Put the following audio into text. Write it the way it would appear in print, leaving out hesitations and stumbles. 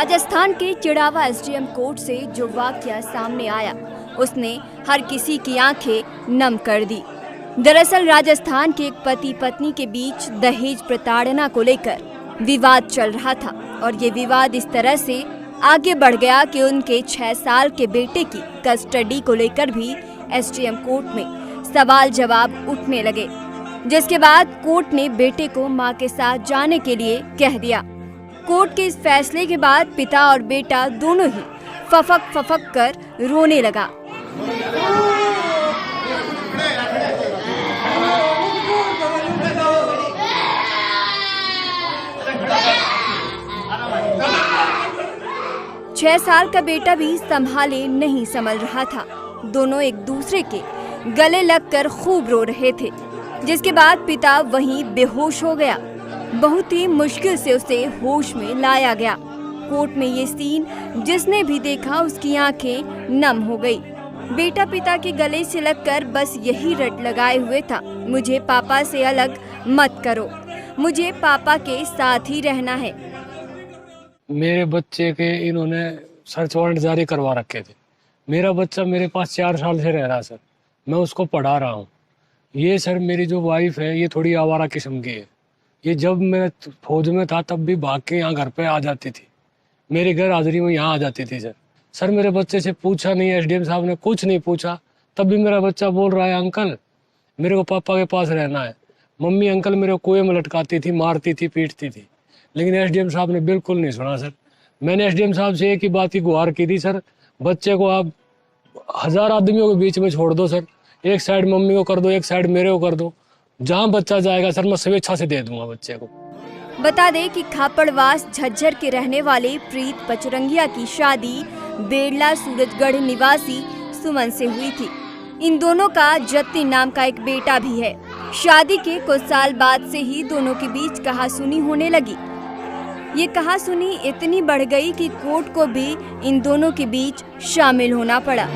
राजस्थान के Chirawa SDM court से जो वाकया सामने आया उसने हर किसी की आंखें नम कर दी। दरअसल राजस्थान के एक पति पत्नी के बीच दहेज प्रताड़ना को लेकर विवाद चल रहा था और ये विवाद इस तरह से आगे बढ़ गया कि उनके 6 साल के बेटे की कस्टडी को लेकर भी एसडीएम कोर्ट में सवाल जवाब उठने लगे, जिसके बाद कोर्ट ने बेटे को मां के साथ जाने के लिए कह दिया। कोर्ट के इस फैसले के बाद पिता और बेटा दोनों ही फफक कर रोने लगा। छह साल का बेटा भी संभाले नहीं संभल रहा था। दोनों एक दूसरे के गले लगकर खूब रो रहे थे, जिसके बाद पिता वहीं बेहोश हो गया। बहुत ही मुश्किल से उसे होश में लाया गया। कोर्ट में ये सीन जिसने भी देखा उसकी आंखें नम हो गई। बेटा पिता के गले से लगकर बस यही रट लगाए हुए था, मुझे पापा से अलग मत करो, मुझे पापा के साथ ही रहना है। मेरे बच्चे के इन्होंने सर्च वारंट जारी करवा रखे थे। मेरा बच्चा मेरे पास 4 साल से रह रहा सर, मैं उसको पढ़ा रहा हूँ। ये सर मेरी जो वाइफ है ये थोड़ी आवारा किस्म की है। ये जब मैं फौज में था तब भी भाग के यहाँ घर पे आ जाती थी, मेरे घर हाजिरी में यहाँ आ जाती थी सर मेरे बच्चे से पूछा नहीं, एसडीएम साहब ने कुछ नहीं पूछा, तब भी मेरा बच्चा बोल रहा है अंकल मेरे को पापा के पास रहना है। मम्मी अंकल मेरे को कुएं में लटकाती थी, मारती थी, पीटती थी, लेकिन एसडीएम साहब ने बिल्कुल नहीं सुना सर। मैंने एसडीएम साहब से एक ही बात की गुहार की थी, सर बच्चे को आप 1000 आदमियों के बीच में छोड़ दो सर, एक साइड मम्मी को कर दो, एक साइड मेरे को कर दो, जहाँ बच्चा जाएगा सर मैं स्वेच्छा से दे दूंगा बच्चे को। बता दें कि खापड़वास झज्जर के रहने वाले प्रीत पचरंगिया की शादी बेड़ला सूरजगढ़ निवासी सुमन से हुई थी। इन दोनों का जतिन नाम का एक बेटा भी है। शादी के कुछ साल बाद से ही दोनों के बीच कहासुनी होने लगी। ये कहासुनी इतनी बढ़ गई कि कोर्ट को भी इन दोनों के बीच शामिल होना पड़ा।